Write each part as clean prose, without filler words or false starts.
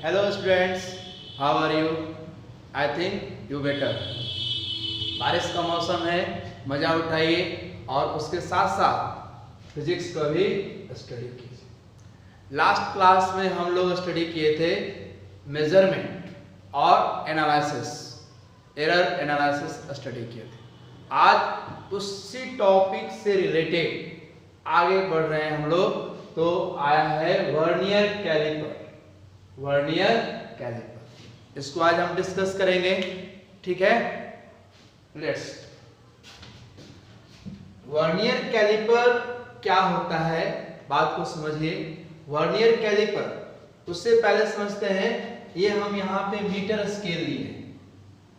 Hello students, how are you? I think you better. बारिश का मौसम है, मज़ा उठाइए और उसके साथ साथ फिजिक्स का भी स्टडी कीजिए। लास्ट क्लास में हम लोग स्टडी किए थे मेजरमेंट और एनालिसिस, एरर एनालिसिस स्टडी किए थे। आज उसी टॉपिक से रिलेटेड आगे बढ़ रहे हैं हम लोग। तो आया है वर्नियर कैलिपर। वर्नियर कैलिपर, इसको आज हम डिस्कस करेंगे, ठीक है? लेट्स। वर्नियर कैलिपर क्या होता है, बात को समझिए। वर्नियर कैलिपर, उससे पहले समझते हैं, ये हम यहाँ पे मीटर स्केल लिए।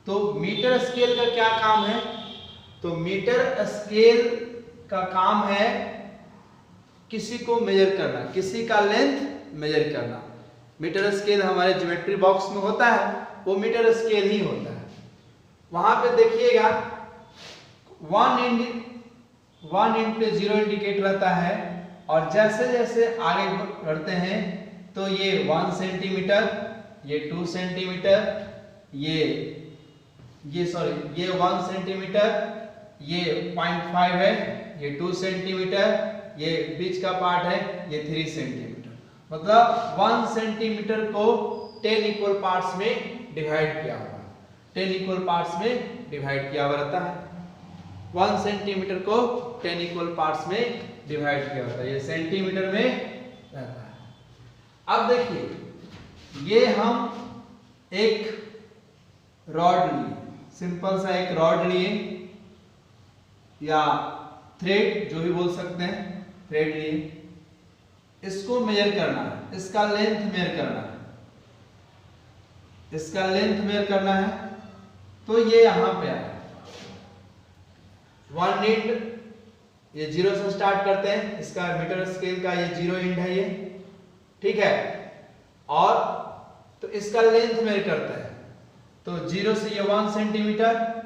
तो मीटर स्केल का क्या काम है? तो मीटर स्केल का काम है किसी को मेजर करना, किसी का लेंथ मेजर करना। मीटर स्केल हमारे ज्योमेट्री बॉक्स में होता है, वो मीटर स्केल ही होता है। वहां पे देखिएगा 1 इंटू 0 इंडिकेट रहता है, और जैसे जैसे आगे बढ़ते हैं तो ये 1 सेंटीमीटर, ये 2 सेंटीमीटर, ये 1 सेंटीमीटर, ये 0.5 है, ये 2 सेंटीमीटर, ये बीच का पार्ट है, ये 3 सेंटीमीटर। मतलब 1 सेंटीमीटर को 10 इक्वल पार्ट्स में डिवाइड किया हुआ, 10 इक्वल पार्ट्स में डिवाइड किया हुआ रहता है। 1 सेंटीमीटर को 10 इक्वल पार्ट्स में डिवाइड किया होता है, ये सेंटीमीटर में रहता है। अब देखिए, ये हम एक रॉड लिए, सिंपल सा एक रॉड लिए, या थ्रेड जो भी बोल सकते हैं, थ्रेड लिए। इसको मेजर करना है, इसका लेंथ मेजर करना है, इसका लेंथ मेजर करना है। तो ये यहां पे आया 1 इंड, ये 0 से स्टार्ट करते हैं, इसका मीटर स्केल का ये 0 इंड है, ये ठीक है। और तो इसका लेंथ मेजर करता है, तो 0 से ये 1 सेंटीमीटर,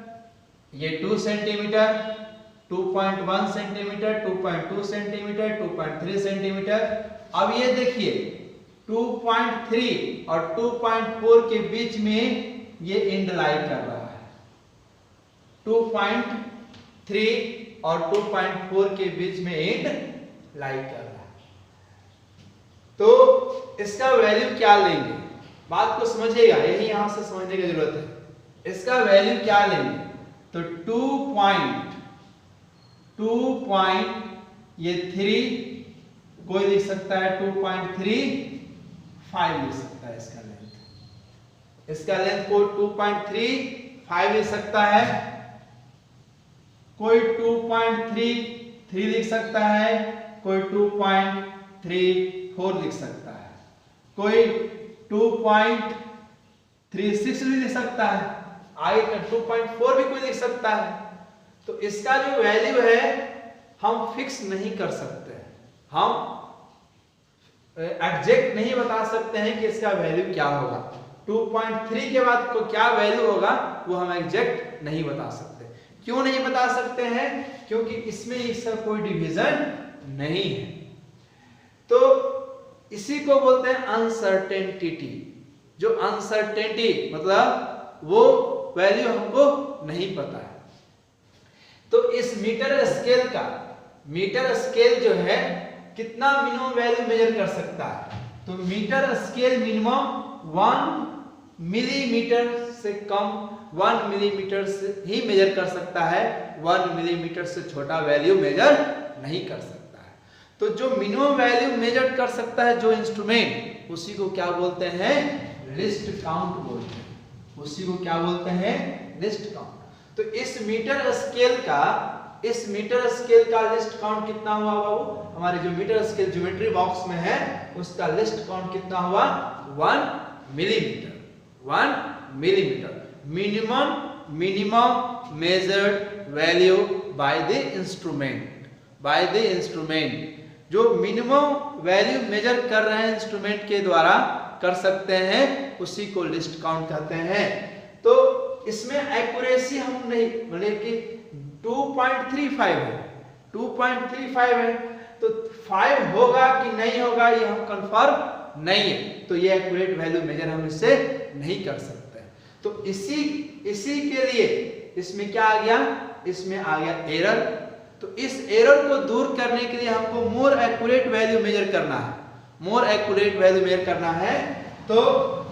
ये 2 सेंटीमीटर, 2.1 सेंटीमीटर, 2.2 सेंटीमीटर, 2.3 सेंटीमीटर। अब ये देखिए 2.3 और 2.4 के बीच में ये एंड लाई कर रहा है। 2.3 और 2.4 के बीच में एंड लाई कर रहा है। तो इसका वैल्यू क्या लेंगे, बात को समझिएगा, यही यहां से समझने की जरूरत है। इसका वैल्यू क्या लेंगे? तो 3 कोई लिख सकता है, 2.35 लिख सकता है इसका लेंथ। इसका लेंथ को 2.35 लिख सकता है, कोई 2.33 लिख सकता है, कोई 2.34 लिख सकता है, कोई 2.36 भी लिख सकता है, आगे का 2.4 भी कोई लिख सकता है। तो इसका जो वैल्यू है हम फिक्स नहीं कर सकते, हम एग्जैक्ट नहीं बता सकते हैं कि इसका वैल्यू क्या होगा। 2.3 के बाद को क्या वैल्यू होगा वो हम एग्जैक्ट नहीं बता सकते। क्यों नहीं बता सकते हैं? क्योंकि इसमें इसका कोई डिवीजन नहीं है। तो इसी को बोलते हैं अनसर्टेनिटी। जो अनसर्टेनिटी मतलब वो वैल्यू हमको नहीं पता है। तो इस मीटर स्केल जो है कितना मिनिमम वैल्यू मेजर कर सकता है? तो मीटर स्केल मिनिमम 1 मिलीमीटर से कम, 1 मिलीमीटर से ही मेजर कर सकता है, 1 मिलीमीटर से छोटा वैल्यू मेजर नहीं कर सकता है। तो जो मिनिमम वैल्यू मेजर कर सकता है जो इंस्ट्रूमेंट, उसी को क्या बोलते हैं? लिस्ट काउंट बोलते हैं। उसी को क्या बोलते हैं? Least count. तो इस मीटर स्केल का लिस्ट काउंट कितना हुआ बाबू? हमारे जो मीटर स्केल ज्योमेट्री बॉक्स में है उसका लिस्ट काउंट कितना हुआ? 1 millimetre. 1 millimetre minimum measured value by the instrument. जो मिनिमम वैल्यू मेजर कर रहे हैं इंस्ट्रूमेंट के द्वारा कर सकते हैं, उसी को लिस्ट काउंट कहते हैं। तो इसमें एक्यूरेसी हम नहीं, मतलब कि 2.35 है, 2.35 है, तो 5 होगा कि नहीं होगा ये हम कंफर्म नहीं है, तो ये एक्यूरेट वैल्यू मेजर हम इससे नहीं कर सकते हैं। तो इसी के लिए इसमें क्या आ गया, इसमें आ गया एरर। तो इस एरर को दूर करने के लिए हमको मोर एक्यूरेट वैल्यू मेजर करना है, मोर एक्यूरेट वैल्यू मेजर करना है। तो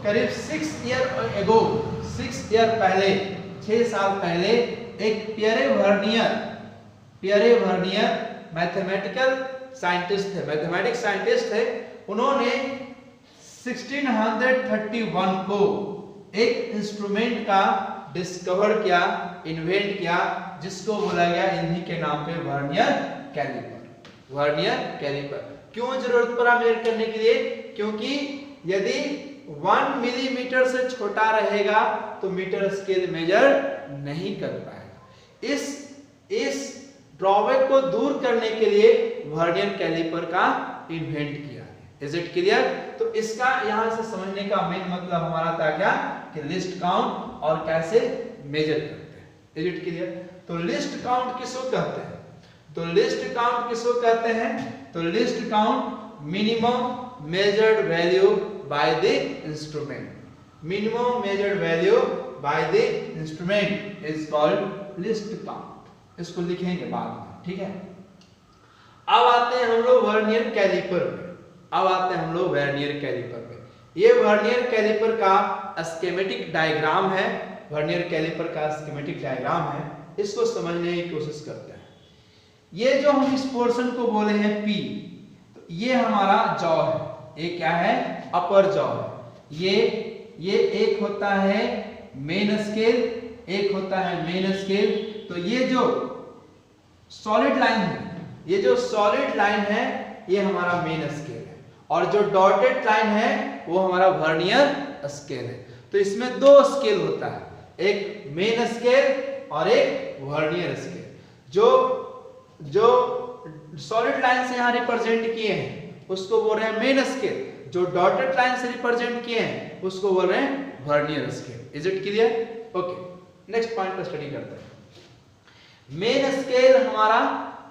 करीब 6 ईयर पहले, 6 साल पहले एक पियरे वर्नियर मैथमेटिकल साइंटिस्ट थे, मैथमेटिक्स साइंटिस्ट थे। उन्होंने 1631 को एक इंस्ट्रूमेंट का डिस्कवर किया, इन्वेंट किया, जिसको बोला गया इन्हीं के नाम पे वर्नियर कैलिपर। वर्नियर कैलिपर क्यों जरूरत पड़ा मेजर करने के लिए? क्योंकि यदि 1 मिलीमीटर से छोटा रहेगा तो मीटर स्केल मेजर नहीं कर पाएगा। इस ड्रॉबैक को दूर करने के लिए वर्नियर कैलिपर का इन्वेंट किया। Is it clear? तो इसका यहां से समझने का मेन मतलब हमारा था क्या, कि लिस्ट काउंट और कैसे मेजर करते हैं। Is it clear? तो लिस्ट काउंट किसको कहते हैं? तो लिस्ट काउंट किसको कहते हैं? तो least count minimum measured value by the instrument, minimum measured value by the instrument is called list count. इसको लिखेंगे बाद में, ठीक है। अब आते हैं हम लोग वर्नियर कैलिपर पे। ये वर्नियर कैलिपर का स्कीमेटिक डायग्राम है, वर्नियर कैलिपर का स्कीमेटिक डायग्राम है। इसको समझने की कोशिश करते हैं। ये जो हम इस पोर्शन को बोले हैं P, तो ये हमारा जॉ है, ये क्या है, अपर जॉ है। ये एक होता है मेन स्केल, एक होता है मेन स्केल। तो ये जो सॉलिड लाइन है, ये जो सॉलिड लाइन है ये हमारा मेन स्केल है, और जो डॉटेड लाइन है वो हमारा वर्नियर स्केल है। तो इसमें दो स्केल होता है, एक मेन स्केल और एक वर्नियर स्केल। जो सॉलिड लाइन से यहाँ रिप्रेजेंट किए हैं उसको बोल रहे हैं मेन स्केल, जो डॉटेड लाइन से रिप्रेजेंट किए हैं उसको बोल रहे हैं vernier scale. Is it clear? Okay, next point पर स्टडी करते हैं। मेन स्केल हमारा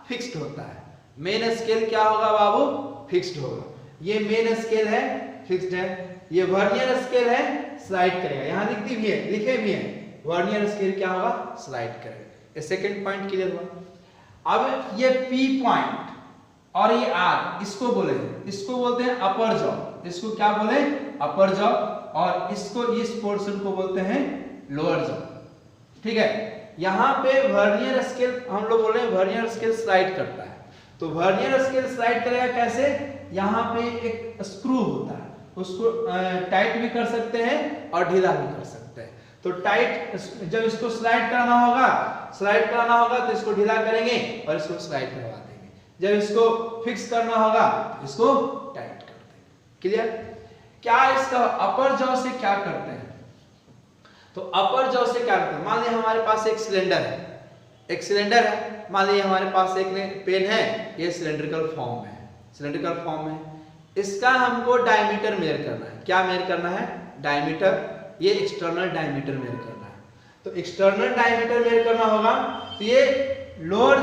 फिक्स्ड होता है। मेन स्केल क्या होगा बाबू? फिक्स्ड होगा। ये मेन स्केल है, फिक्स्ड है। ये वर्नियर स्केल है, स्लाइड करेगा। यहाँ लिखी भी है, लिखे भी है, वर्नियर स्केल क्या होगा? स्लाइड करेगा। ये सेकंड पॉइंट क्लियर हुआ। अब ये P पॉइंट और ये R, इसको बोलते हैं अपर जॉ। इसको क्या बोले? अपर जॉ। और इसको, इस पोर्शन को बोलते हैं लोअर जॉ। ठीक है। यहाँ पे वर्नियर स्केल हम लोग बोल रहे हैं वर्नियर स्केल स्लाइड करता है। तो वर्नियर स्केल स्लाइड करेगा कैसे? यहाँ पे एक स्क्रू होता है, उसको टाइट भी कर सकते हैं और ढीला भी कर सकते हैं। तो टाइट, जब इसको स्लाइड कराना होगा तो इसको ढीला करेंगे और इसको स्लाइड करवा देंगे। जब इसको फिक्स करना होगा तो इसको टाइट कर देंगे। क्लियर? क्या इसका अपर जॉ से क्या करते हैं? तो अपर जॉ से क्या करते हैं? मान लीजिए हमारे पास एक सिलेंडर है, मान लीजिए हमारे पास एक पेन है, ये सिलेंड्रिकल फॉर्म में है। इसका हमको डायमीटर मेजर करना है। क्या मेजर करना है? डायमीटर। ये एक्सटर्नल डायमीटर मेजर करना है। तो एक्सटर्नल डायमीटर मेजर करना होगा तो ये लोअर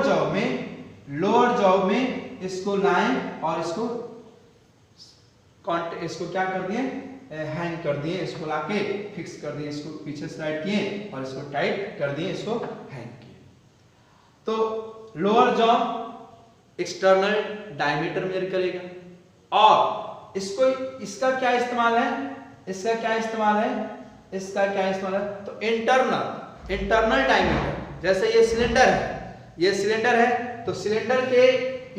जॉ में इसको लाएं और इसको क्या कर दिए? हैंग कर दिए, इसको लाके फिक्स कर दिए, इसको पीछे स्लाइड किए और इसको टाइट कर दिए, इसको हैंग किए। तो lower jaw external diameter measure करेगा। और इसका क्या इस्तेमाल है? तो इंटरनल डायमीटर। जैसे ये सिलेंडर है, तो सिलेंडर के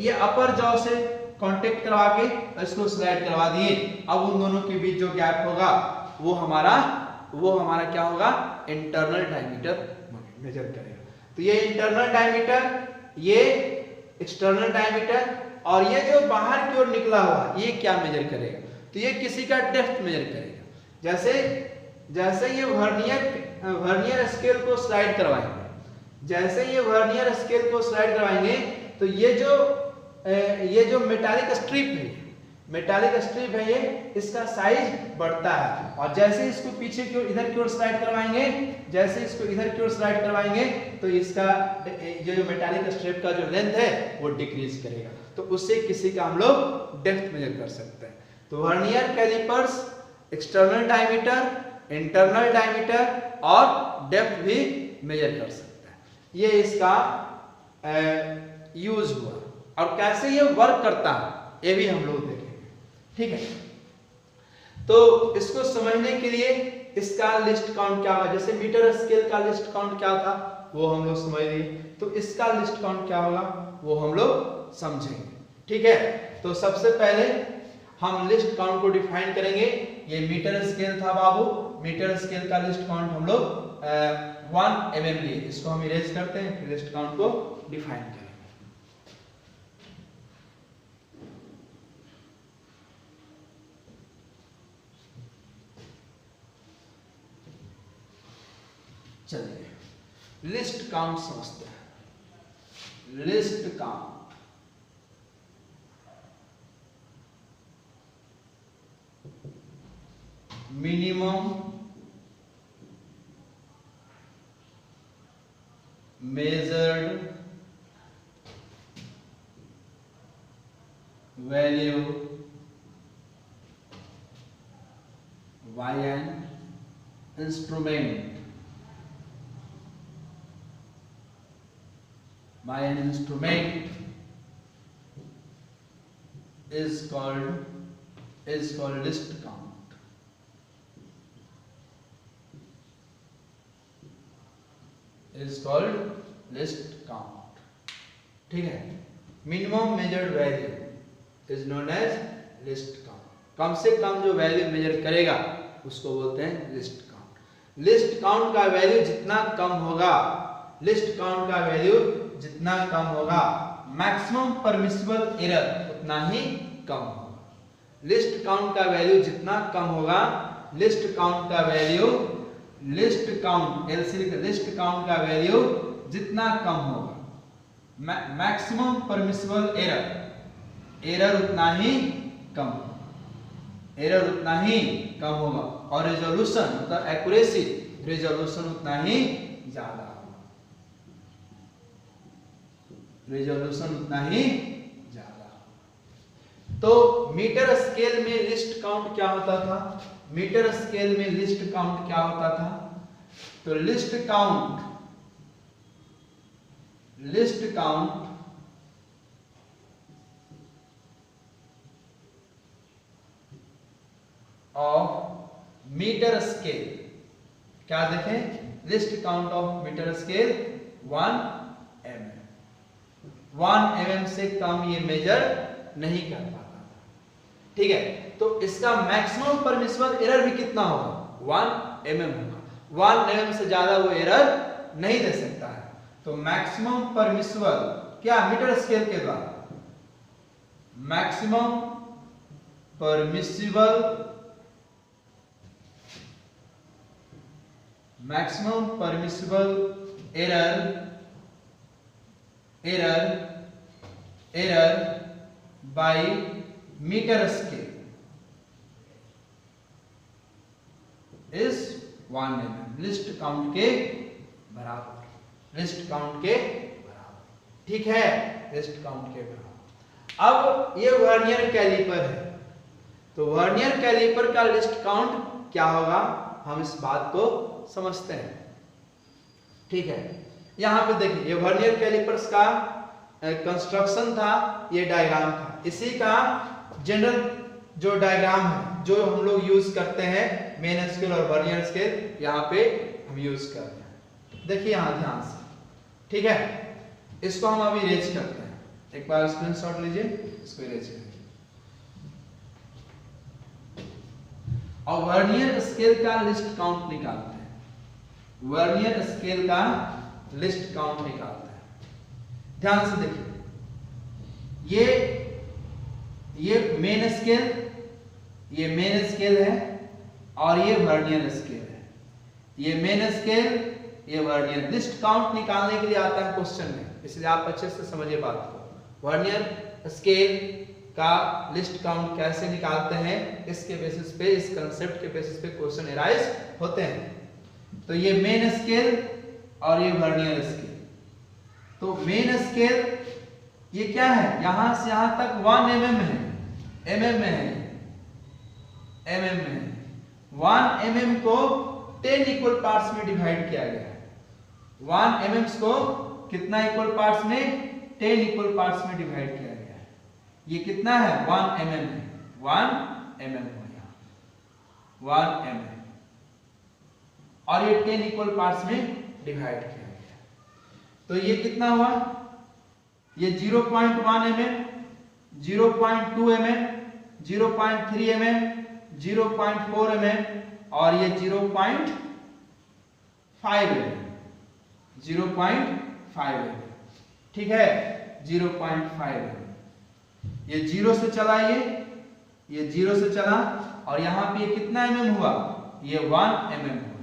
ये अपर जॉ से कांटेक्ट करवा के इसको स्लाइड करवा दिए। अब उन दोनों के बीच जो गैप होगा वो हमारा क्या होगा? इंटरनल डायमीटर मेजर करेगा। तो ये इंटरनल डायमीटर, ये एक्सटर्नल डायमीटर, और ये जो बाहर की ओर निकला हुआ ये क्या मेजर करेगा? तो ये किसी का डेप्थ मेजर करेगा। जैसे ये वर्नियर स्केल को स्लाइड करवाएंगे, तो ये जो मेटालिक स्ट्रिप है ये इसका साइज बढ़ता है। और जैसे इसको पीछे की ओर इधर की ओर स्लाइड करवाएंगे, तो इसका ये जो मेटालिक स्ट्रिप का जो लेंथ है वो डिक्रीज करेगा। तो उससे किसी का हम लोग डेप्थ मेजर कर सकते हैं। तो vernier callipers external diameter, internal diameter और डेप्थ भी मेजर कर सकता है। ये इसका यूज हुआ और कैसे ये वर्क करता है ये भी हम लोग देखेंगे। ठीक है, तो इसको समझने के लिए इसका लिस्ट काउंट क्या होगा, जैसे मीटर स्केल का लिस्ट काउंट क्या था वो हम लोग समझ लिए, तो इसका लिस्ट काउंट क्या होगा वो हम लोग समझेंगे। ठीक है, तो सबसे पहले हम लिस्ट काउंट को डिफाइन करेंगे। ये मीटर स्केल था बाबू, मीटर स्केल का लिस्ट काउंट हम लोग 1 mm लिए, इसको हम इरेज करते हैं, फिर लिस्ट काउंट को डिफाइन करेंगे। चलिए लिस्ट काउंट समझते हैं। Least count minimum measured value by an instrument is called list count. Is called list count. ठीक है, minimum measured value is known as least count. कम से कम जो वैल्यू मेजर करेगा उसको बोलते हैं लिस्ट काउंट। लिस्ट काउंट का वैल्यू जितना कम होगा, लिस्ट काउंट का वैल्यू जितना कम होगा, मैक्सिमम परमिसिबल एरर उतना ही कम होगा। लिस्ट काउंट का वैल्यू जितना कम होगा, लिस्ट काउंट का value, list count least count का वैल्यू जितना कम होगा, मैक्सिमम परमिसिबल एरर उतना ही कम होगा, एरर उतना ही कम होगा, और रेजोल्यूशन मतलब एक्यूरेसी, रेजोल्यूशन उतना ही ज्यादा होगा, रेजोल्यूशन उतना ही ज्यादा होगा। तो मीटर स्केल में लिस्ट काउंट क्या होता था, मीटर स्केल में लिस्ट काउंट क्या होता था, तो least count of metre scale, क्या देखें, least count of metre scale 1 mm, 1 mm से कम ये मेजर नहीं कर पाता था। ठीक है, तो इसका मैक्सिमम परमिसिबल एरर भी कितना होगा, 1 mm होगा, 1 mm से ज्यादा वो एरर नहीं दे सकता है। तो मैक्सिमम परमिसिबल क्या, मीटर स्केल के द्वारा maximum permissible error by metre scale is 1 mm, least count के बराबर, लिस्ट काउंट के बराबर। ठीक है, लिस्ट काउंट के बराबर। अब ये वर्नियर कैलिपर है, तो वर्नियर कैलिपर का लिस्ट काउंट क्या होगा, हम इस बात को समझते हैं। ठीक है, यहां पे देखिए ये वर्नियर कैलिपर्स का कंस्ट्रक्शन था, ये डायग्राम था, इसी का जनरल जो डायग्राम है जो हम लोग यूज करते हैं मेन स्केल और वर्नियर स्केल, यहाँ पे हम यूज कर रहे हैं। देखिए यहाँ ध्यान से, ठीक है, इसको हम अभी इरेज करते हैं, एक बार स्क्रीनशॉट लीजिए, इसको इरेज करिए। और वर्नियर स्केल का लिस्ट काउंट निकालते हैं, वर्नियर स्केल का लिस्ट काउंट निकालते हैं। ध्यान से देखिए, ये मेन स्केल, ये मेन स्केल है और ये वर्नियर स्केल है, ये मेन स्केल, ये वर्नियर। लिस्ट काउंट निकालने के लिए आता है क्वेश्चन में, इसलिए आप अच्छे से समझिए बात को। वर्नियर स्केल का लिस्ट काउंट कैसे निकालते हैं, इसके बेसिस पे, इस कंसेप्ट के बेसिस पे क्वेश्चन एराइज होते हैं। तो ये मेन स्केल और ये वर्नियर स्केल। तो मेन स्केल ये क्या है, यहां से यहां तक 1 mm है, mm में है, mm में 1 mm को 10 इक्वल पार्ट्स में डिवाइड किया गया है। 1 mm को कितना इक्वल पार्ट्स में 10 इक्वल पार्ट्स में डिवाइड किया गया है। ये कितना है 1 mm है, 1 mm हो गया 1 mm और ये 10 इक्वल पार्ट्स में डिवाइड किया गया। तो ये कितना हुआ, ये 0.1 mm, 0.2 mm, 0.3 mm, 0.4 mm और ये 0.5 mm, 0.5 mm, ठीक है 0.5 mm। ये 0 से चला, ये 0 से चला और यहाँ पे ये कितना mm हुआ, ये 1 mm हुआ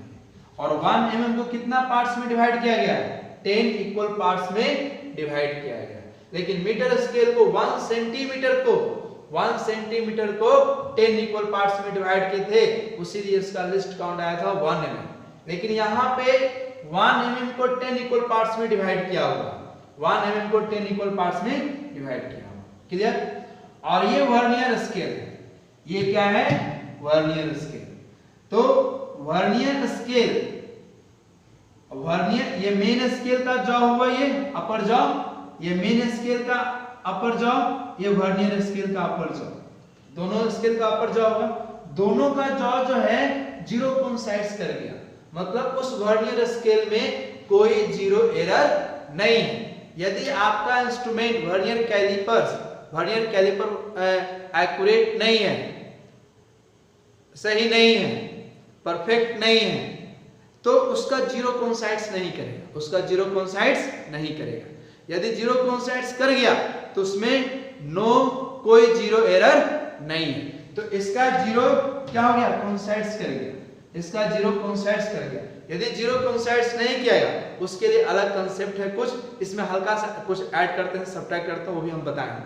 और 1 mm को कितना पार्ट्स में डिवाइड किया गया है, 10 इक्वल पार्ट्स में डिवाइड किया गया। लेकिन मीटर स्केल को 1 सेंटीमीटर को 10 इक्वल पार्ट्स में डिवाइड किए थे, इसीलिए इसका लिस्ट काउंट आया था 1 mm। लेकिन यहाँ पे 1 mm को 10 इक्वल पार्ट्स में डिवाइड किया होगा, 1 mm को 10 इक्वल पार्ट्स में डिवाइड किया होगा, क्लियर। और ये वर्नियर स्केल है, ये क्या है वर्नियर स्केल। तो वर्नियर स्केल, वर्नियर ये मेन स्केल का जॉ हुआ, ये अपर जॉ, ये मेन स्केल का अपर जॉ, ये वर्नियर स्केल का अपर जॉ, दोनों स्केल का अपर जॉ होगा। दोनों का जॉ जो है 0 कोइंसाइड्स कर गया, मतलब उस वर्नियर स्केल में कोई जीरो एरर नहीं है। यदि आपका इंस्ट्रूमेंट वर्नियर कैलिपर एक्यूरेट नहीं है, सही नहीं है, परफेक्ट नहीं है, तो उसका 0 कोइंसाइड्स नहीं करेगा, उसका 0 कोइंसाइड्स नहीं करेगा। यदि 0 कोइंसाइड्स कर गया तो उसमें कोई 0 एरर नहीं है। तो इसका 0 क्या हो गया, कोइंसाइड्स कर गया, इसका 0 कोइंसाइड्स कर गया। यदि 0 कोइंसाइड्स नहीं किया उसके लिए अलग कंसेप्ट है, कुछ इसमें हल्का सा कुछ ऐड करते हैं, सब्ट्रैक्ट करते हैं, वो भी हम बताएंगे।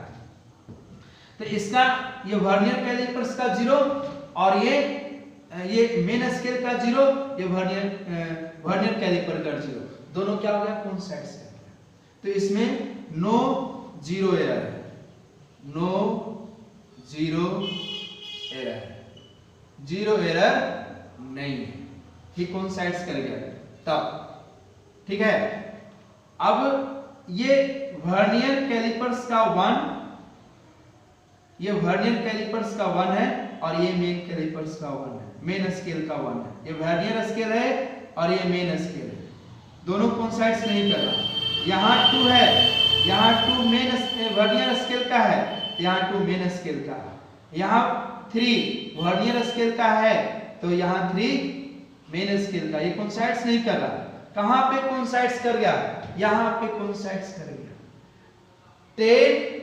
तो इसका ये वर्नियर कैलिपर्स का 0 और ये मेन स्केल का 0, ये वर्नियर कैलिपर का 0, दोनों क्या हो गया कोइंसाइड्स कर गया। तो इसमें नो 0 एरर है, नो 0 एरर, 0 एरर नहीं है, ही कोइंसाइड्स कर गया तब, ठीक है। अब ये वर्नियर कैलिपर्स का 1, ये वर्नियर कैलिपर्स का 1 है और ये मेन कैलिपर्स का 1 है, मेन स्केल का 1 है। ये वर्नियर स्केल है और ये मेन स्केल है, दोनों कोइंसाइड्स नहीं कर रहा। यहाँ 2 है, यहाँ 2 मेन वर्नियर स्केल का है, यहाँ 2 मेन स्केल का है। यहाँ 3 वर्नियर स्केल का है तो यहाँ 3 मेन स्केल का, ये कोइंसाइड्स नहीं कर रहा। कहाँ पे कोइंसाइड्स कर गया, यहाँ पे कोइंसाइड्स कर गया। 10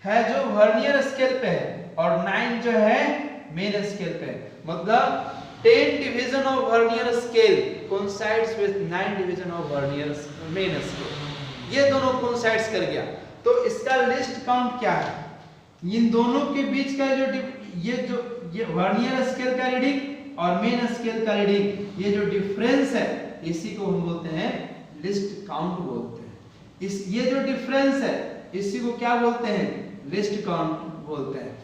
है जो वर्नियर स्केल पे है और 9 जो है मेन स्केल पे है, मतलब 10 division of vernier scale coincides with 9 division of vernier main scale, ये दोनों कोइंसाइड्स कर गया। तो इसका लिस्ट काउंट क्या है, इन दोनों के बीच का जो ये वर्नियर स्केल का रीडिंग और मेन स्केल का रीडिंग, ये जो डिफरेंस है इसी को हम बोलते हैं लिस्ट काउंट बोलते हैं। ये जो डिफरेंस है इसी को क्या बोलते हैं, लिस्ट काउंट बोलते हैं।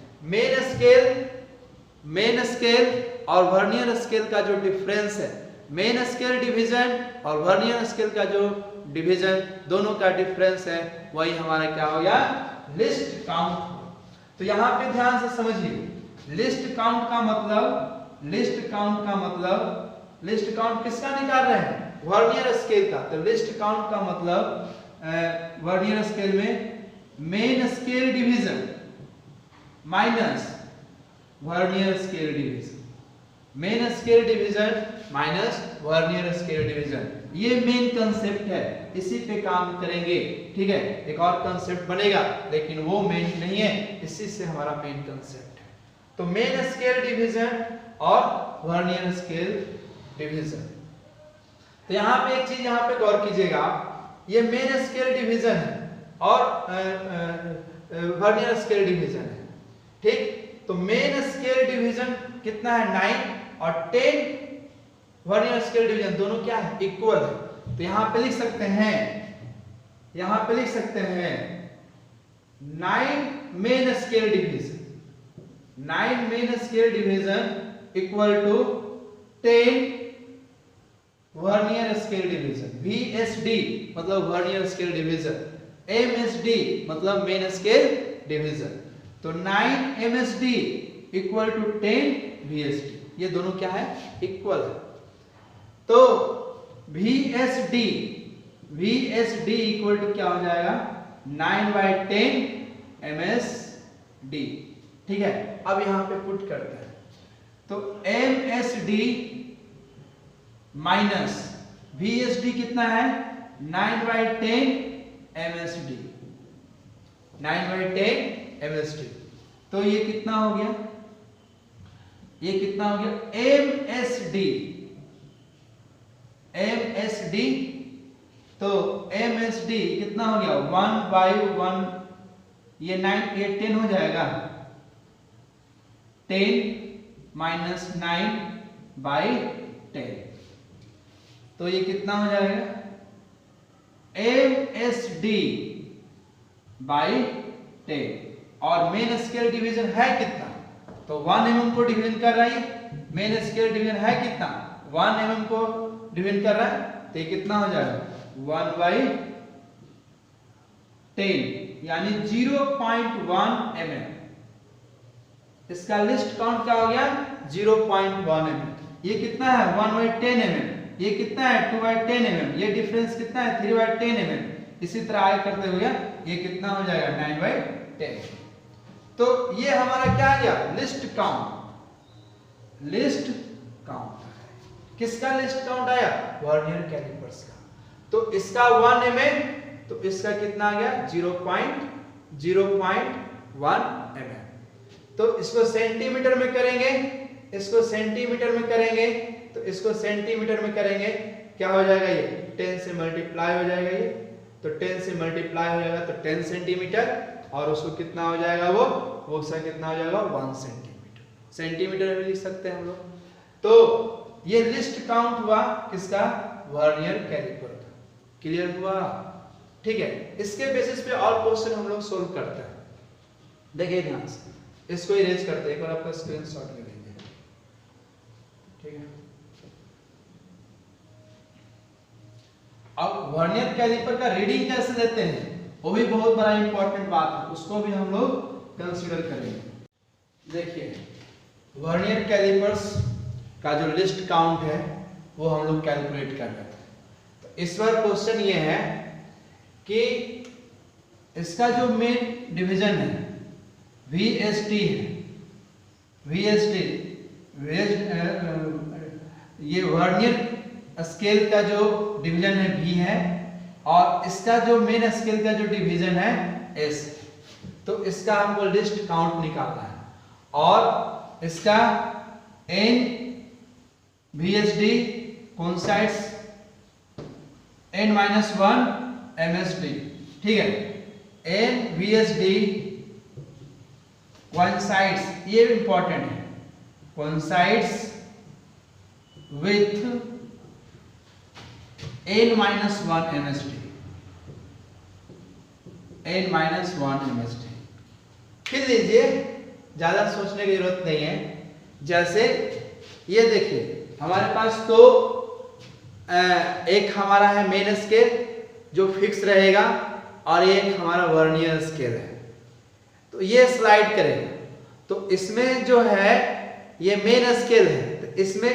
मेन स्केल और वर्नियर स्केल का जो डिफरेंस है, मेन स्केल डिवीजन और वर्नियर स्केल का जो डिवीजन, दोनों का डिफरेंस है, वही हमारा क्या हो गया, लिस्ट काउंट। तो यहाँ पे ध्यान से समझिए, लिस्ट काउंट का मतलब, लिस्ट काउंट किसका निकाल रहे हैं, वर्नियर स्केल का। तो लिस्ट काउंट का मतलब वर्नियर स्केल में main scale division minus vernier scale division, main scale division minus vernier scale division, ये मेन कंसेप्ट है, इसी पे काम करेंगे, ठीक है। एक और कंसेप्ट बनेगा लेकिन वो मेन नहीं है, इसी से हमारा मेन कंसेप्ट है। तो मेन स्केल डिवीजन और वर्नियर स्केल डिवीजन। तो यहाँ पे एक चीज यहाँ पे गौर कीजिएगा, ये मेन स्केल डिवीजन है और वर्नियर स्केल डिवीजन है, ठीक। तो मेन स्केल डिवीजन कितना है 9 और 10 वर्नियर स्केल डिवीजन, दोनों क्या है, इक्वल है। तो यहाँ पे लिख सकते हैं, यहाँ पे लिख सकते हैं 9 main scale division, 9 main scale division equal to 10 vernier scale division. VSD मतलब वर्नियर स्केल डिवीजन, MSD मतलब मेन स्केल डिवीजन। तो 9 MSD इक्वल टू 10 VSD, ये दोनों क्या है, इक्वल है। तो VSD इक्वल टू क्या हो जाएगा, 9/10 MSD। ठीक है, अब यहां पे पुट करते हैं। तो MSD माइनस VSD कितना है, 9/10 MSD, 9/10 MSD। तो ये कितना हो गया, ये कितना हो गया, MSD। तो MSD कितना हो गया, 1/1, ये 9 ये 10 हो जाएगा, 10 माइनस 9/10। तो ये कितना हो जाएगा, MSD बाई 10। और मेन स्केल डिवीजन है कितना, तो 1 mm को डिवीजन कर रहा है, मेन स्केल डिवीजन है कितना, 1 mm को डिवीजन कर रहा है। तो ये कितना हो जाएगा, 1/10 यानी 0.1 mm। इसका लिस्ट काउंट क्या हो गया, 0.1 mm। ये कितना है, 1/10 mm। ये कितना है, 2/10 mm। ये डिफरेंस कितना है, 3/10 mm। इसी तरह आगे करते हुए ये कितना हो जाएगा, 9/10। तो ये हमारा क्या आ गया, लिस्ट काउंट। लिस्ट काउंट किसका लिस्ट काउंट आया, वर्नियर कैलिपर्स का। तो इसका 1 mm, तो इसका कितना आ गया, 0.1 mm। तो इसको सेंटीमीटर में करेंगे, इसको सेंटीमीटर में करेंगे, तो इसको सेंटीमीटर में करेंगे, क्या हो जाएगा, ये 10 से मल्टीप्लाई हो जाएगा, ये तो 10 से मल्टीप्लाई हो जाएगा, तो 10 सेंटीमीटर। और उसको कितना हो जाएगा, वो उसका कितना हो जाएगा, 1 सेंटीमीटर। सेंटीमीटर में लिख सकते हैं हम लोग। तो ये लिस्ट काउंट हुआ किसका, वर्नियर कैलिपर का। क्लियर हुआ, ठीक है। इसके बेसिस पे और क्वेश्चन हम लोग सोल्व करते हैं। देखिए ध्यान से, इसको इरेज करते हैं, एक बार आपका स्क्रीनशॉट ले लेंगे, ठीक है। अब वर्नियर कैलिपर का रीडिंग कैसे देते हैं, वो भी बहुत बड़ा इंपॉर्टेंट बात है, उसको भी हम लोग कंसीडर करेंगे। देखिए, वर्नियर कैलिपर्स का जो लिस्ट काउंट है वो हम लोग कैलकुलेट कर रहे थे। तो इस बार क्वेश्चन ये है कि इसका जो मेन डिवीजन है VSD है, VSD ये वर्नियर स्केल का जो डिवीजन है V है, और इसका जो मेन स्केल का जो डिवीजन है S। तो इसका हमको लिस्ट काउंट निकालना है, और इसका N VSD coincides N-1 MSD, ठीक है। N VSD कोइंसाइड्स, ये इंपॉर्टेंट है, coincides with N-1 MSD, N-1 MSD। फिर लीजिए, ज्यादा सोचने की जरूरत नहीं है। जैसे ये देखिए, हमारे पास तो एक हमारा है मेन स्केल जो फिक्स रहेगा, और एक हमारा वर्नियर स्केल है। तो ये स्लाइड करेगा, तो इसमें जो है ये मेन स्केल है, तो इसमें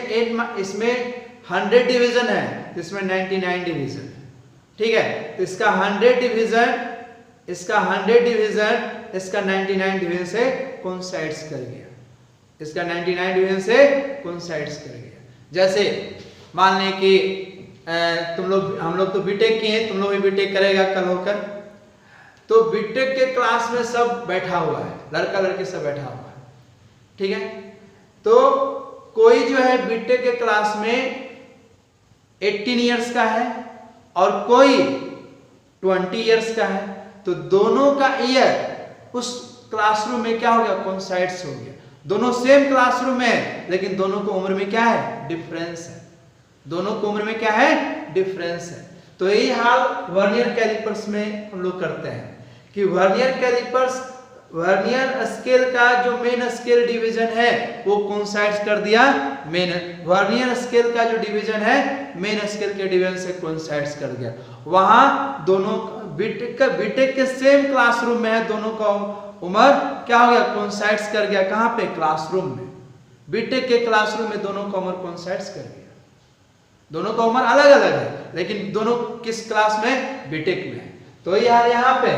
100 डिवीजन है, तो इसमें 99 डिवीजन है, ठीक है। तो इसका 100 डिवीजन इसका 99 डिवीजन से कोइंसाइड्स कर गया, इसका 99 डिवीजन से कोइंसाइड्स कर गया। जैसे मान लें कि हम लोग तो बीटेक किए हैं, तुम लोग भी बीटेक करेगा कल होकर। तो बीटेक के क्लास में सब बैठा हुआ है, लड़का लड़की सब बैठा हुआ है, ठीक है। तो कोई जो है बीटेक के क्लास में 18 इयर्स का है और कोई 20 इयर्स का है, तो दोनों का ईयर उस क्लासरूम में क्या हो गया, कोइंसाइड्स हो गया। दोनों सेम क्लासरूम में, लेकिन दोनों को उम्र में क्या है, डिफरेंस है। दोनों को उम्र में क्या है, डिफरेंस है। तो यही हाल वर्नियर कैलिपर्स में हम लोग करते हैं कि वर्नियर कैलिपर्स वर्नियर स्केल का जो मेन स्केल डिवीजन है वो कोइंसाइड कर दिया मेन वर्नियर स्केल का जो डिवीजन है मेन स्केल के डिवीजन से कोइंसाइड कर गया। वहां दोनों बीटेक के सेम क्लासरूम में है, दोनों का उम्र क्या हो गया कोइंसाइड कर गया। कहां पे? क्लासरूम में। बीटेक के क्लासरूम में दोनों का उम्र कोइंसाइड कर गया। दोनों का उम्र अलग अलग है लेकिन दोनों किस क्लास में? बीटेक में है। तो यार यहाँ पे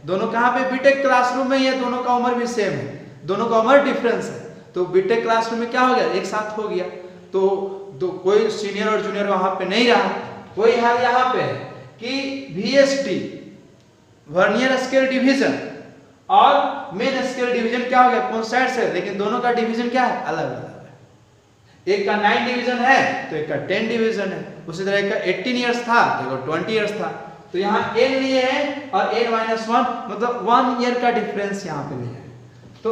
दोनों कहां पे? बीटेक क्लासरूम में, ये दोनों का उम्र भी सेम है, दोनों का उम्र डिफरेंस है। तो बीटेक क्लासरूम में क्या हो गया? एक साथ हो गया। तो कोई सीनियर और जूनियर वहां पे नहीं रहा। वही हाल यहाँ पे है कि VSD वर्नियर स्केल डिवीजन और मेन स्केल डिवीजन क्या हो गया? कोइंसाइड है, लेकिन दोनों का डिवीजन क्या है? अलग अलग है। एक का 9 डिवीजन है तो एक का 10 डिवीजन है। उसी तरह एक का 18 इयर्स था तो एक का 20 इयर्स था। तो यहाँ n लिए हैं और n-1 मतलब 1 ईयर का डिफरेंस यहाँ पे लिया है। तो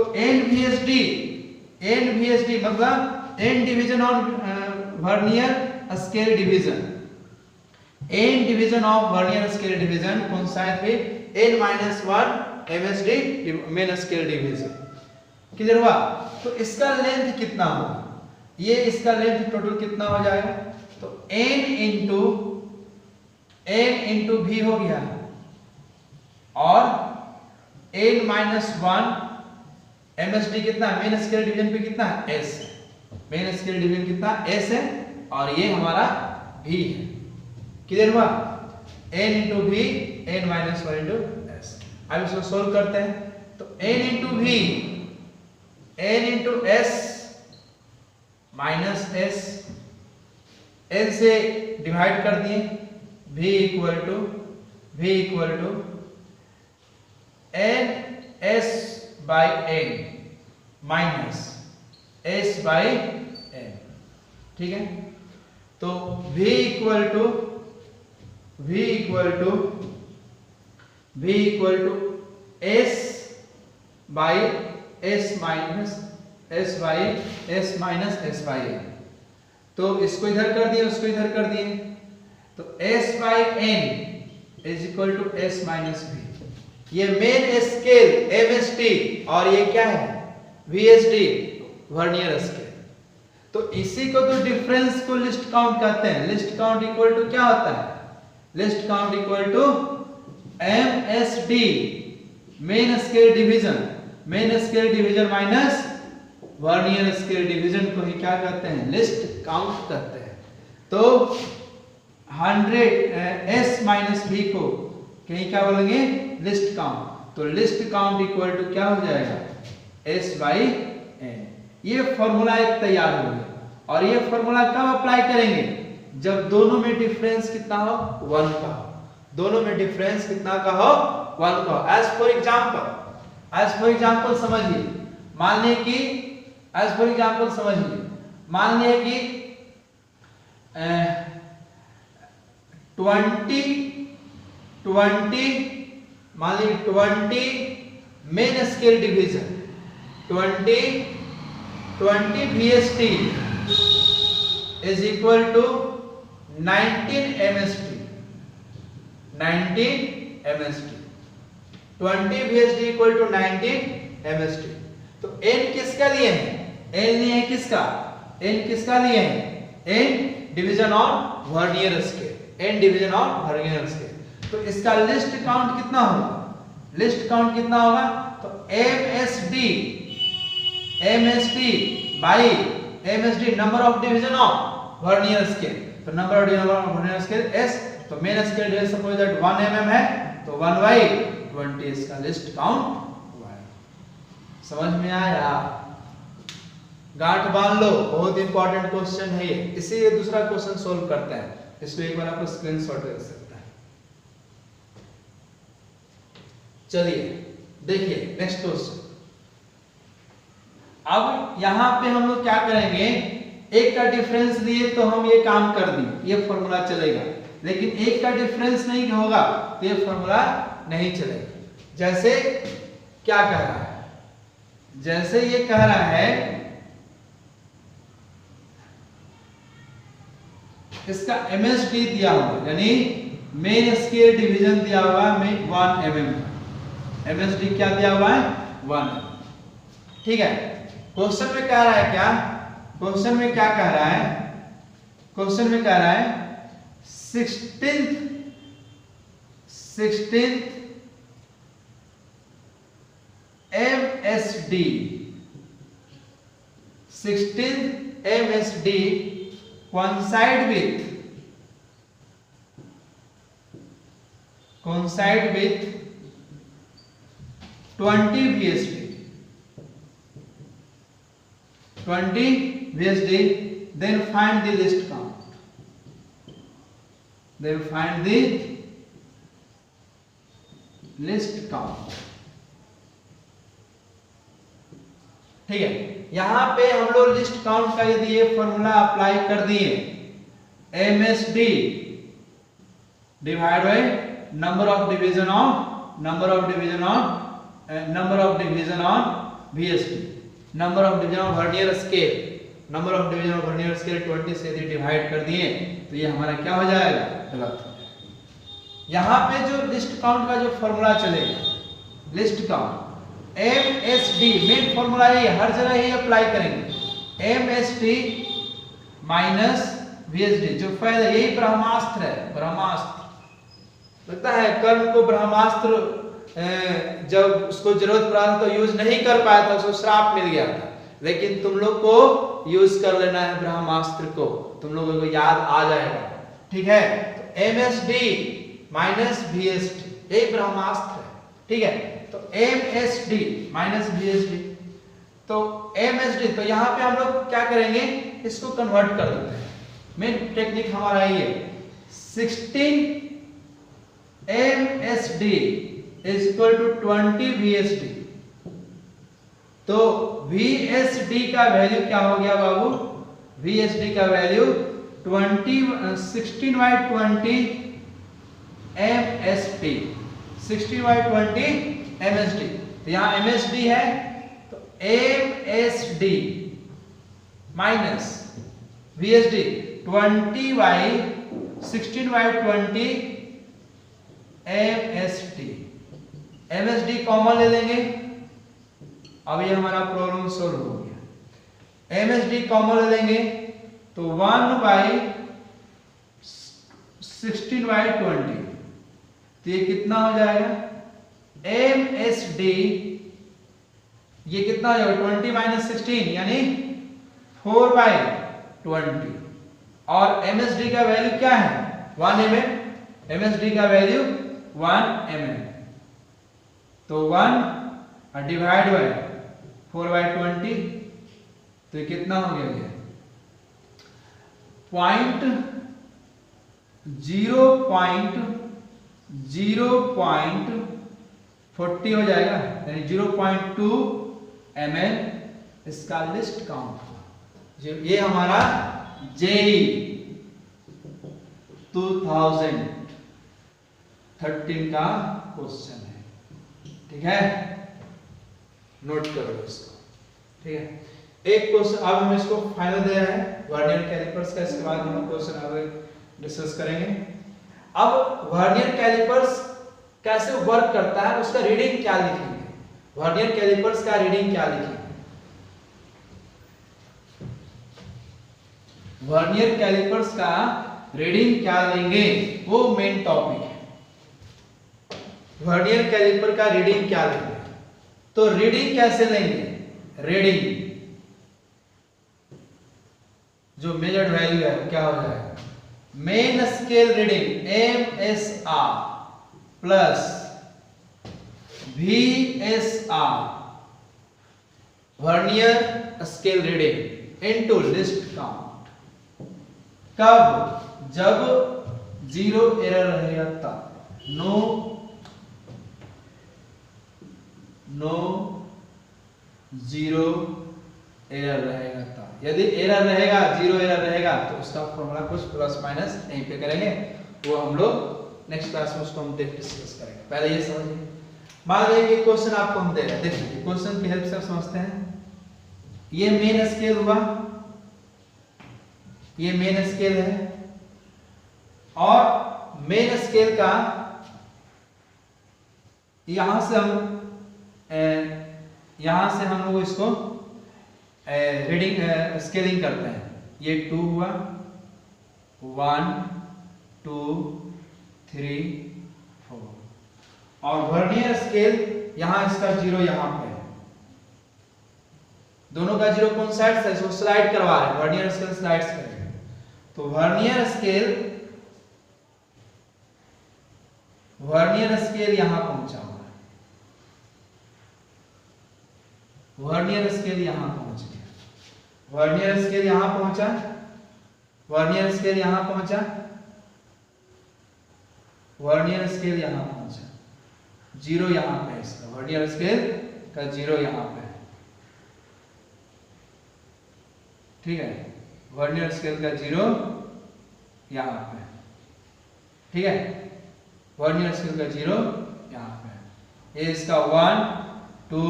NVSD मतलब n division on vernier scale division, n division of vernier scale division coincide with n-1 MSD main scale division. Clear हुआ? तो इसका लेंथ कितना होगा? ये इसका लेंथ टोटल कितना हो जाएगा? तो n इंटू v हो गया और n-1 MSD कितना है? मेन स्केल डिवीजन पे कितना है? s है। मेन स्केल डिवीजन कितना? s है और ये हमारा v है। क्लियर हुआ? n into v n-1 into s। अब इसको सोल्व करते हैं। तो n into v n into s minus s n से डिवाइड कर दिए, v equal to n s by n minus s by n। ठीक है? तो v equal to s by s minus s by s minus s by n। तो इसको इधर कर दिए, उसको इधर कर दिए, तो s by n is equal to s minus v। ये मेन स्केल MSD और ये क्या है? VSD vernier scale. तो इसी को तो डिफरेंस को लिस्ट काउंट कहते हैं। लिस्ट काउंट इक्वल टू क्या होता है? Least count equal to MSD main scale division minus vernier scale division को ही क्या कहते हैं? लिस्ट काउंट कहते हैं। तो 100 s माइनस v को कहीं क्या बोलेंगे? List count. तो लिस्ट काउंट इक्वल टू क्या हो जाएगा? s by n। ये फॉर्मूला एक तैयार हो गया और ये फॉर्मूला कब अप्लाई करेंगे? जब दोनों में डिफरेंस कितना हो? 1 का हो। दोनों में डिफरेंस कितना का हो? 1 का हो। एज फॉर एग्जांपल समझिए, मान लिया कि मान लिया कि 20 main scale division 20 VSD is equal to 19 MSD 20 VSD equal to 19 MSD। तो n किसका लिए है? n लिए है किसका? n division on vernier scale. तो इसका लिस्ट काउंट कितना होगा? तो MSD by MSD number of division of vernier scale. तो number of division of vernier scale s। तो main scale division suppose that 1 mm है तो 1/20 इसका लिस्ट काउंट हुआ है। समझ में आया? गांठ बांध लो, बहुत इंपॉर्टेंट क्वेश्चन है ये। इसी ये दूसरा क्वेश्चन सोल्व करते हैं, इसको एक बार आपको स्क्रीनशॉट ले सकता है। चलिए देखिए नेक्स्ट क्वेश्चन। अब यहां पे हम लोग क्या करेंगे? एक का डिफरेंस दिए तो हम ये काम कर दिए, ये फॉर्मूला चलेगा। लेकिन एक का डिफरेंस नहीं होगा तो ये फॉर्मूला नहीं चलेगा। जैसे क्या कह रहा है? जैसे ये कह रहा है इसका MSD दिया हुआ, यानी मेन स्केल डिवीजन दिया हुआ 1 mm। MSD क्या दिया हुआ है? 1। ठीक है, क्वेश्चन में कह रहा है क्या, क्वेश्चन में क्या कह रहा है, क्वेश्चन में कह रहा है 16th MSD, 16th MSD coincide with 20 VSD, 20 VSD, then find the list count, then find the list count। ठीक है, यहां पे हम लोग लिस्ट काउंट का यदि ये फॉर्मूला अप्लाई कर दिए, MSD divide by number of division on VSD, number of division of vernier scale, number of division of vernier scale 20 से यदि डिवाइड कर दिए तो ये हमारा क्या हो जाएगा, गलत हो जाएगा। यहां पे जो लिस्ट काउंट का जो फॉर्मूला चलेगा, list count MSD main formula है, हर जगह ही अप्लाई करेंगे, MSD माइनस VSD, जो फायदा यही ब्रह्मास्त्र है, ब्रह्मास्त्र लगता है कर्ण को ब्रह्मास्त्र जब उसको जरूरत पड़ा था तो यूज नहीं कर पाया था, उसको श्राप मिल गया था, लेकिन तुम लोग को यूज कर लेना है ब्रह्मास्त्र को, तुम लोगों को याद आ जाएगा। ठीक है, तो MSD माइनस VSD यही ब्रह्मास्त्र है। ठीक है, तो MSD माइनस VSD, तो MSD, तो यहां पे हम लोग क्या करेंगे, इसको कन्वर्ट कर देते हैं। मेन टेक्निक हमारा ये 16 MSD is equal to 20 VSD, तो VSD का वैल्यू क्या हो गया बाबू, VSD का वैल्यू 16/20 MSD, 16/20 MSD। तो यहां MSD है तो MSD minus VSD 16/20 MSD, MSD common ले लेंगे, अब ये हमारा प्रॉब्लम सोल्व हो गया। MSD कॉमन ले लेंगे तो 1/16/20, तो ये कितना हो जाएगा, MSD ये कितना हो जाएगा 20 माइनस 16 यानी 4/20, और MSD का वैल्यू क्या है 1 mm, MSD का वैल्यू 1 mm, तो 1 डिवाइड बाय 4/20, तो ये कितना हो गया, 0.40 हो जाएगा, यानी 0.2 ml इसका लिस्ट काउंट। ये हमारा JEE 2013 का क्वेश्चन है। ठीक है, नोट करो इसको। ठीक है, एक क्वेश्चन अब हम इसको फाइनल दे रहे हैं वर्नियर कैलिपर्स का, इसके बाद हम क्वेश्चन आगे डिस्कस करेंगे। अब वर्नियर कैलिपर्स कैसे वर्क करता है, उसका रीडिंग क्या लिखेंगे, वर्नियर कैलिपर्स का रीडिंग क्या लिखेंगे, वर्नियर कैलिपर्स का रीडिंग क्या लेंगे, वो मेन टॉपिक है। वर्नियर कैलिपर का रीडिंग क्या लेंगे, तो रीडिंग कैसे लेंगे, रीडिंग जो मेजर्ड वैल्यू है क्या हो जाएगा, main scale reading MSR plus VSR vernier scale reading into list count. कब, जब 0 एरर रहेगा तब, नो 0 एरर रहेगा तब। यदि एरर रहेगा 0 एरर रहेगा तो उसका फॉर्मूला कुछ प्लस माइनस यहीं पे करेंगे, वो हम लोग नेक्स्ट क्लास में उसको हम डिस्कस करेंगे। पहले ये समझिए, मान लीजिए क्वेश्चन आपको हम दे रहे हैं, देखिए क्वेश्चन की हेल्प से समझते हैं। ये मेन स्केल हुआ, ये मेन स्केल है, और मेन स्केल का यहां से हम यहां से हम लोग इसको रीडिंग स्केलिंग करते हैं। ये 2 हुआ, 1 2 3 4, और वर्नियर स्केल यहां इसका 0 यहां पे है, दोनों का 0 कौन साइड से, इसको स्लाइड करवा रहे हैं, वर्नियर स्केल स्लाइड करेंगे। तो वर्नियर स्केल यहां पहुंचा हुआ है, वर्नियर स्केल यहां पहुंच गया, वर्नियर स्केल यहां पहुंचा, वर्नियर स्केल यहां पहुंचा, वर्नियर स्केल यहां पहुंचा, 0 यहां पे इसका, वर्नियर स्केल का 0 यहां पे है, ठीक है, वर्नियर स्केल का 0 यहां पे है, ठीक है, वर्नियर स्केल का 0 यहां पे है, ये इसका 1 2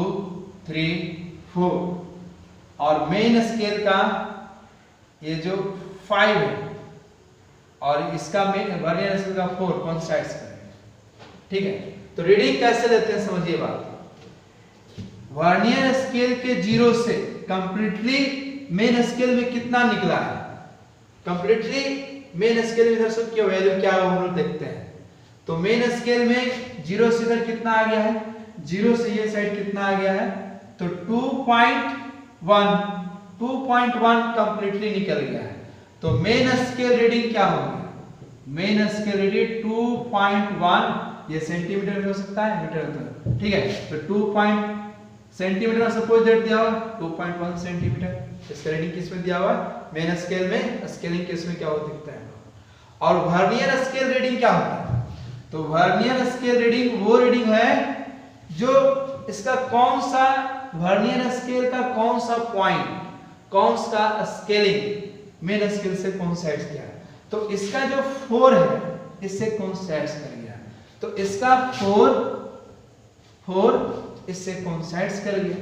3 4, और मेन स्केल का ये जो 5 है, और इसका मेन वर्नियर स्केल का 4 कौन साइड्स करेंगे, ठीक है। तो रीडिंग कैसे लेते हैं समझिए बात। वर्नियर स्केल के 0 से कंप्लीटली मेन स्केल में कितना निकला है, कंप्लीटली मेन स्केल में इधर से क्या वैल्यू क्या है हम लोग देखते हैं। तो मेन स्केल में 0 से इधर कितना आ गया है, 0 से ये साइड कितना आ गया है, तो 2.1 कंप्लीटली निकल गया है। तो मेन स्केल रीडिंग क्या होगी, मेन स्केल रीडिंग 2.1, ये सेंटीमीटर में हो सकता है, मीटर होता है, ठीक है। तो 2 सेंटीमीटर में सपोज डेट दिया हुआ 2.1 सेंटीमीटर, इसका रीडिंग किस में दिया हुआ, मेन स्केल में, स्केलिंग केस में क्या होता दिखता है। और वर्नियर स्केल रीडिंग क्या होता है, तो वर्नियर स्केल रीडिंग वो रीडिंग है जो इसका कौन सा वर्नियर स्केल का कौन सा पॉइंट, कौन सा स्केलिंग मेन स्केल से कौन साइड किया है। तो इसका जो 4 है इससे कौन साइड कर गया, तो इसका 4 इससे कौन साइड कर गया,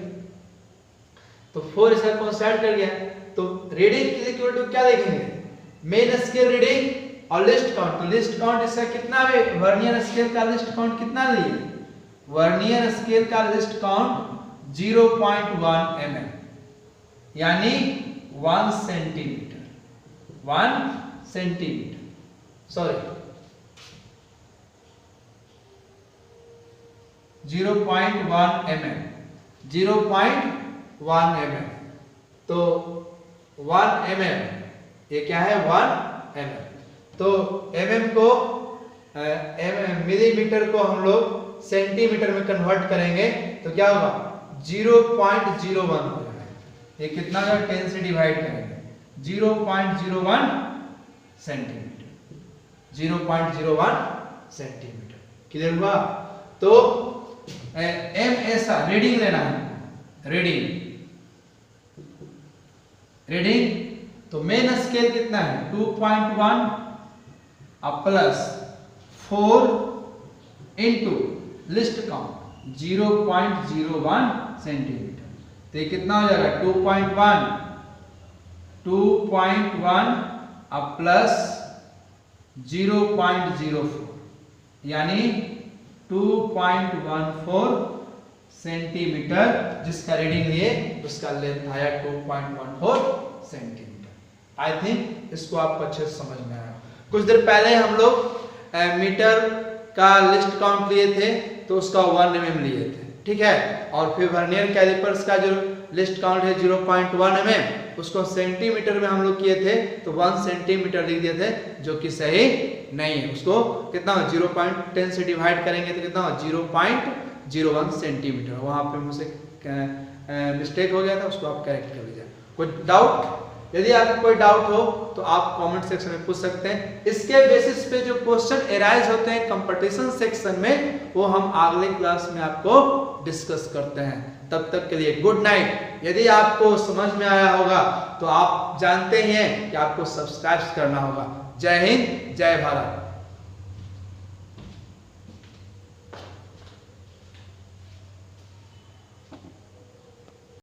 तो 4 इसका कौन साइड कर गया। तो रीडिंग इक्वल टू क्या देखेंगे, मेन स्केल रीडिंग और लिस्ट काउंट। तो लिस्ट काउंट इसका कितना है, वर्नियर स्केल का लिस्ट काउंट कितना लिए, वर्नियर स्केल का लिस्ट काउंट 0.1 mm, यानी 1 centimetre, 1 centimetre, sorry 0.1 mm, 0.1 mm। तो 1 mm ये क्या है, 1 mm। तो mm को मिलीमीटर को हम लोग सेंटीमीटर में कन्वर्ट करेंगे तो क्या होगा, 0.01 हो जाएगा। ये कितना का 10 से डिवाइड करेंगे, 0.01 सेंटीमीटर, 0.01 सेंटीमीटर, क्लियर हुआ। तो एम ऐसा रीडिंग लेना है, रीडिंग तो मेन स्केल कितना है 2.1 अब plus 4 into list count 0.01 centimetre, तो ये कितना हो जाएगा 2.1 अब प्लस 0.04 यानी 2.14 सेंटीमीटर, जिसका रीडिंग लिए उसका लेंथ आया 2.14 सेंटीमीटर। आई थिंक इसको आपको अच्छे से समझ में आया। कुछ देर पहले हम लोग मीटर का लिस्ट काउंट लिए थे तो उसका 1 mm लिए थे, ठीक है। और फिर वर्नियर कैलिपर्स का जो लिस्ट काउंट है 0.1 mm, उसको सेंटीमीटर में हम लोग किए थे तो 1 सेंटीमीटर लिख दिए थे, जो कि सही नहीं है। उसको कितना 0.10 से डिवाइड करेंगे तो कितना 0.01 सेंटीमीटर। वहां पे मुझसे मिस्टेक हो गया था, उसको आप करेक्ट कर लीजिए। कोई डाउट, यदि आपको कोई डाउट हो तो आप कमेंट सेक्शन में पूछ सकते हैं। इसके बेसिस पे जो क्वेश्चन एराइज होते हैं कंपटीशन सेक्शन में, वो हम अगले क्लास में आपको डिस्कस करते हैं। तब तक के लिए गुड नाइट। यदि आपको समझ में आया होगा तो आप जानते हैं कि आपको सब्सक्राइब करना होगा। जय हिंद, जय भारत।